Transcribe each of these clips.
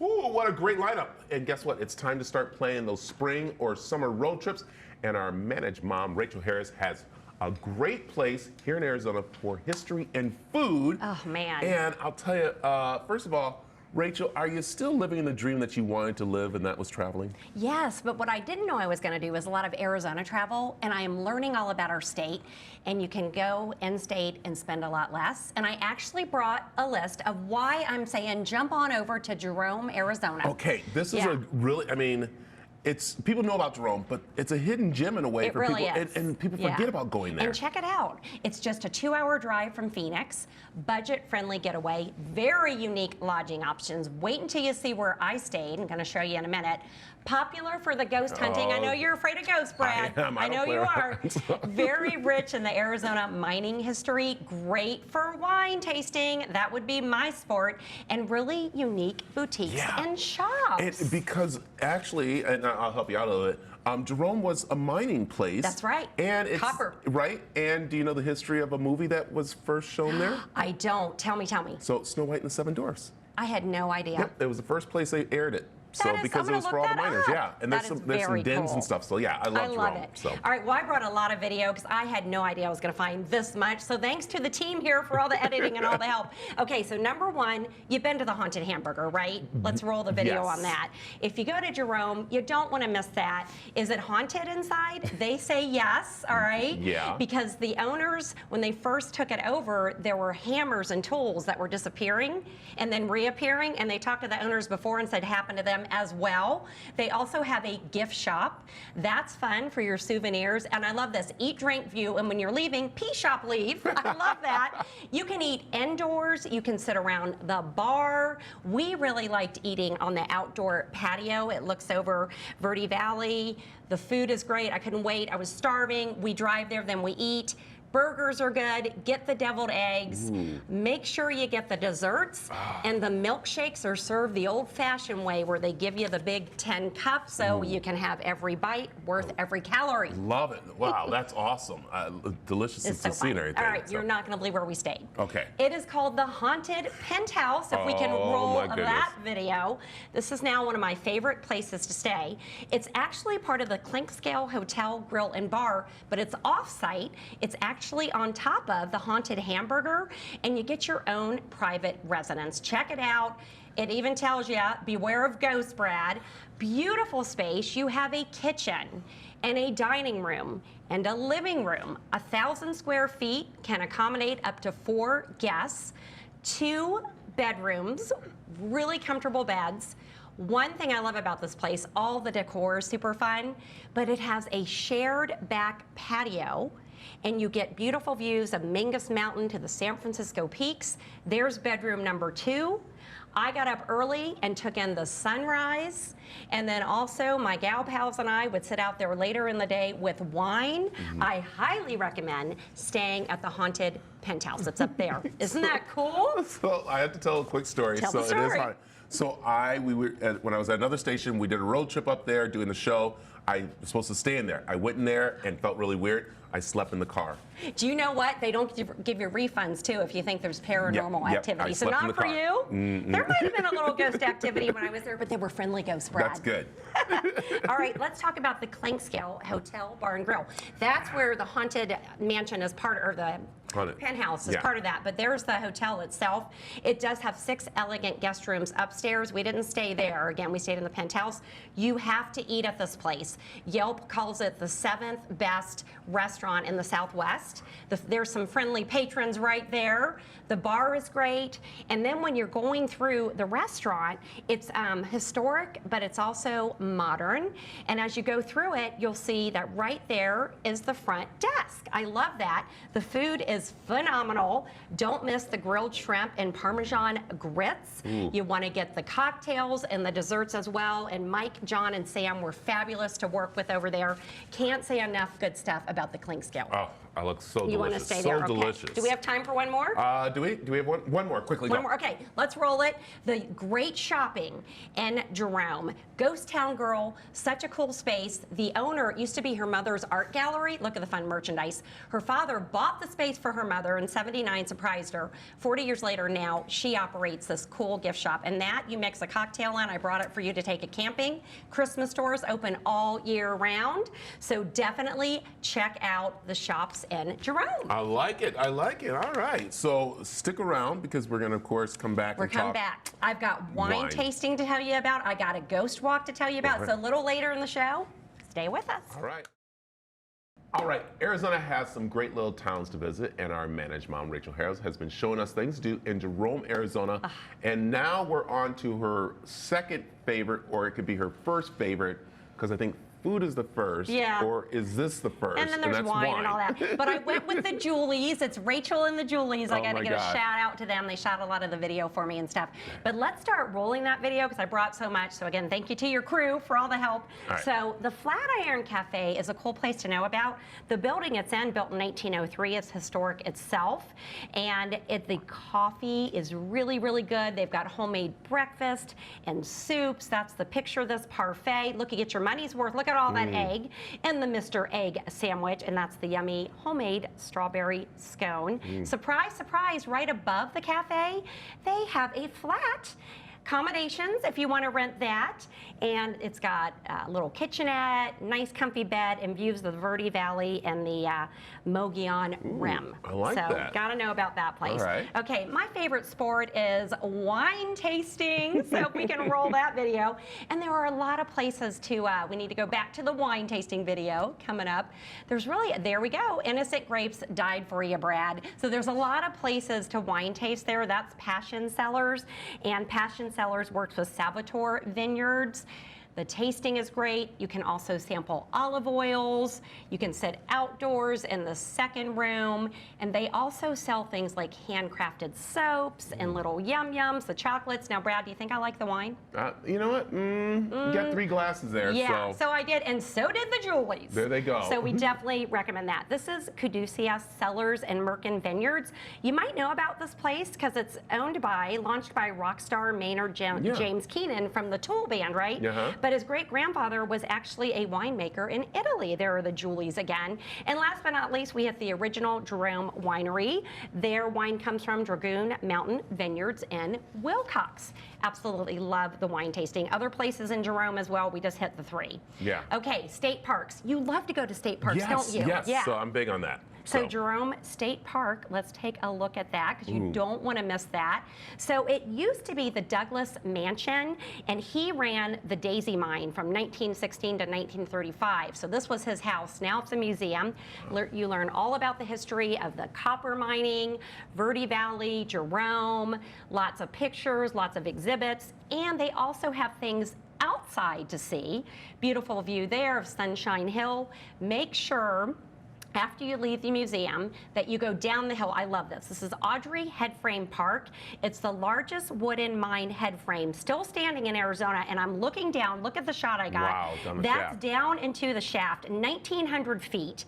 Ooh, what a great lineup. And guess what? It's time to start planning those spring or summer road trips. And our managed mom, Rachel Harris, has a great place here in Arizona for history and food. Oh, man. And I'll tell you, first of all, Rachel, are you still living in the dream that you wanted to live, and that was traveling? Yes, but what I didn't know I was going to do was a lot of Arizona travel, and I am learning all about our state, and you can go in-state and spend a lot less. And I actually brought a list of why I'm saying jump on over to Jerome, Arizona. Okay, this is a really, I mean, people know about Jerome, but it's a hidden gem in a way for really people, is. and people forget about going there. And check it out. It's just a 2-hour drive from Phoenix, budget-friendly getaway, very unique lodging options. Wait until you see where I stayed. I'm going to show you in a minute. Popular for the ghost hunting. I know you're afraid of ghosts, Brad. I know you are. Very rich in the Arizona mining history. Great for wine tasting. That would be my sport. And really unique boutiques and shops. Because actually, and I'll help you out a little bit, Jerome was a mining place. That's right. And it's copper. Right. And do you know the history of a movie that was first shown there? I don't. Tell me. So Snow White and the Seven Dwarfs. I had no idea. Yep, it was the first place they aired it. Because it was for all the miners, and there's some dens and stuff. So yeah, I love love Jerome. it. So. All right, well, I brought a lot of video because I had no idea I was going to find this much. So thanks to the team here for all the editing and all the help. Okay, so number one, you've been to the Haunted Hamburger, right? Let's roll the video on that. If you go to Jerome, you don't want to miss that. Is it haunted inside? They say yes. All right. Yeah. Because the owners, when they first took it over, there were hammers and tools that were disappearing and then reappearing, and they talked to the owners before and said happened to them as well. They also have a gift shop. That's fun for your souvenirs. And I love this. Eat, drink, view, and when you're leaving, pee shop leave. I love that. You can eat indoors. You can sit around the bar. We really liked eating on the outdoor patio. It looks over Verde Valley. The food is great. I couldn't wait. I was starving. We drive there, then we eat. Burgers are good. Get the deviled eggs. Make sure you get the desserts. And the milkshakes are served the old-fashioned way where they give you the big 10 cups so you can have every bite worth every calorie. Love it. Wow, that's awesome. Delicious It's so scene and fun. everything. All right, you're not going to believe where we stayed. Okay. It is called the Haunted Penthouse. If we can roll my goodness. that video. This is now one of my favorite places to stay. It's actually part of the Clinkscale Hotel, Grill, and Bar, but it's off-site. It's actually on top of the Haunted Hamburger, and you get your own private residence. Check it out. It even tells you, beware of ghosts, Brad. Beautiful space. You have a kitchen and a dining room and a living room. 1,000 square feet can accommodate up to 4 guests. 2 bedrooms, really comfortable beds. One thing I love about this place, all the decor is super fun, but it has a shared back patio, and you get beautiful views of Mingus Mountain to the San Francisco peaks. There's bedroom number 2. I got up early and took in the sunrise, and then also my gal pals and I would sit out there later in the day with wine. I highly recommend staying at the Haunted Penthouse. It's up there. Isn't that cool? So I have to tell a quick story. Tell the story. It is haunted. So when I was at another station, we did a road trip up there doing the show. I was supposed to stay in there. I went in there and felt really weird. I slept in the car. Do you know what? They don't give you refands, too, if you think there's paranormal activity. So not for you. There might have been a little ghost activity when I was there, but they were friendly ghosts, Brad. That's good. All right, let's talk about the Clinkscale Hotel, Bar, and Grill. That's where the Haunted Mansion is part, or the penthouse is part of that, but there's the hotel itself. It does have 6 elegant guest rooms upstairs. We didn't stay there. Again, we stayed in the penthouse. You have to eat at this place. Yelp calls it the 7th best restaurant in the Southwest. There's some friendly patrons right there. The bar is great. And then when you're going through the restaurant, it's historic, but it's also modern. And as you go through it, you'll see that right there is the front desk. I love that. The food is phenomenal. Don't miss the grilled shrimp and Parmesan grits. You want to get the cocktails and the desserts as well. And Mike, John, and Sam were fabulous to work with over there. Can't say enough good stuff about the Clinkscale. Oh, I look so delicious. You want to stay there? So Okay. delicious. Do we have time for one more? Do we have one more? Quickly go. One more. Okay, let's roll it. The great shopping in Jerome. Ghost Town Girl, such a cool space. The owner used to be her mother's art gallery. Look at the fun merchandise. Her father bought the space for her mother in '79, surprised her. 40 years later now, she operates this cool gift shop. And that you mix a cocktail in. I brought it for you to take it camping. Christmas stores open all year round. So definitely check out the shops in Jerome. I like it. I like it. All right. So stick around because we're going to, of course, come back and talk. We're coming back. I've got wine tasting to tell you about. I got a ghost walk to tell you about. So a little later in the show, stay with us. All right. All right, Arizona has some great little towns to visit, and our managed mom, Rachel Harris, has been showing us things to do in Jerome, Arizona. And now we're on to her second favorite, or it could be her first favorite, because I think food is the first, or is this the first? And then there's wine and all that. But I went with the Julies. It's Rachel and the Julies. I got to give a shout out to them. They shot a lot of the video for me and stuff. But let's start rolling that video because I brought so much. So again, thank you to your crew for all the help. So the Flatiron Cafe is a cool place to know about. The building it's in, built in 1903, is historic itself. And the coffee is really, really good. They've got homemade breakfast and soups. That's the picture of this parfait. Look, you get your money's worth. Look at all that egg and the Mr. Egg sandwich, and that's the yummy homemade strawberry scone. Surprise, surprise, right above the cafe, they have a flat accommodations if you want to rent that, and it's got a little kitchenette, nice comfy bed, and views of the Verde Valley and the Mogollon Rim. I like that. So gotta know about that place. All right. Okay, my favorite sport is wine tasting, so if we can roll that video. And there are a lot of places to, we need to go back to the wine tasting video coming up. There's really, there we go, Innocent Grapes Died for You, Brad. So there's a lot of places to wine taste there. That's Passion Cellars, and Passion Cellars works with Salvatore Vineyards. The tasting is great. You can also sample olive oils. You can sit outdoors in the second room. And they also sell things like handcrafted soaps and little yum-yums, the chocolates. Now, Brad, do you think I like the wine? You know what? You got 3 glasses there. Yeah, so I did, and so did the Julies. There they go. So we definitely recommend that. This is Caduceus Cellars and Merkin Vineyards. You might know about this place because it's launched by rock star Maynard James Keenan from the Tool Band, right? But his great-grandfather was actually a winemaker in Italy. There are the Julies again. And last but not least, we have the original Jerome Winery. Their wine comes from Dragoon Mountain Vineyards in Wilcox. Absolutely love the wine tasting. Other places in Jerome as well. We just hit the 3. Yeah. Okay, state parks. You love to go to state parks, don't you? Yes, so I'm big on that. So Jerome State Park, let's take a look at that because you don't want to miss that. So it used to be the Douglas Mansion, and he ran the Daisy Mine from 1916 to 1935. So this was his house. Now it's a museum. You learn all about the history of the copper mining, Verde Valley, Jerome, lots of pictures, lots of exhibits, and they also have things outside to see. Beautiful view there of Sunshine Hill. Make sure after you leave the museum that you go down the hill. I love this. This is Audrey Headframe Park. It's the largest wooden mine headframe still standing in Arizona, and I'm looking down. Look at the shot I got. Wow, down the shaft. That's down into the shaft, 1,900 feet.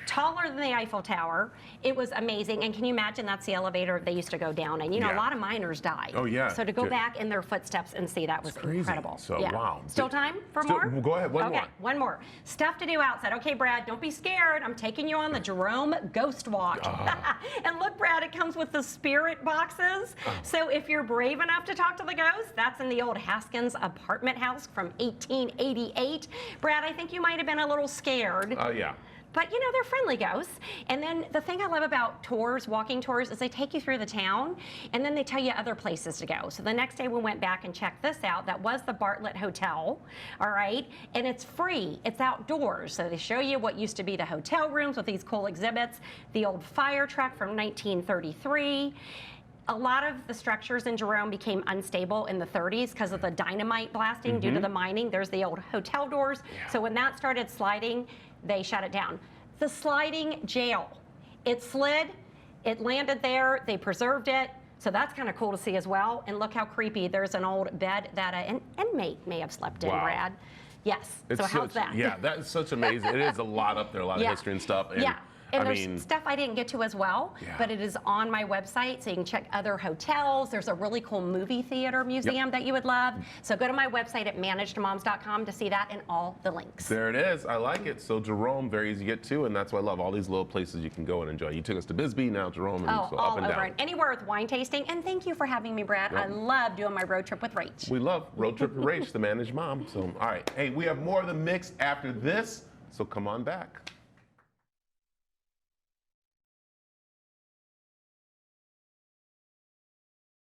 Taller than the Eiffel Tower. It was amazing. And can you imagine that's the elevator they used to go down? And you know, a lot of miners died. Oh, yeah. So to go back in their footsteps and see that was incredible. So, wow. Still time for more? Go ahead, one more. Okay, one more. Stuff to do outside. Okay, Brad, don't be scared. I'm taking you on the Jerome Ghost Walk. And look, Brad, it comes with the spirit boxes. So if you're brave enough to talk to the ghost, that's in the old Haskins apartment house from 1888. Brad, I think you might have been a little scared. Yeah. But, you know, they're friendly ghosts. And then the thing I love about tours, walking tours, is they take you through the town, and then they tell you other places to go. So the next day we went back and checked this out. That was the Bartlett Hotel, all right? And it's free. It's outdoors. So they show you what used to be the hotel rooms with these cool exhibits, the old fire truck from 1933. A lot of the structures in Jerome became unstable in the 30s because of the dynamite blasting due to the mining. There's the old hotel doors. So when that started sliding, they shut it down. The sliding jail. It slid, it landed there, they preserved it. So that's kind of cool to see as well. And look how creepy. There's an old bed that an inmate may have slept in, Brad. Yes. So how's that? Yeah, that is such amazing. It is a lot up there, a lot of history and stuff. And And there's stuff I didn't get to as well, but it is on my website, so you can check other hotels. There's a really cool movie theater museum that you would love. So go to my website at managedmoms.com to see that and all the links. There it is. I like it. So Jerome, very easy to get to, and that's why I love all these little places you can go and enjoy. You took us to Bisbee, now Jerome, and so all up and over down. and anywhere with wine tasting. And thank you for having me, Brad. I love doing my road trip with Rach. We love Road Trip with Rach, the managed mom. So, all right. Hey, we have more of the mix after this, so come on back.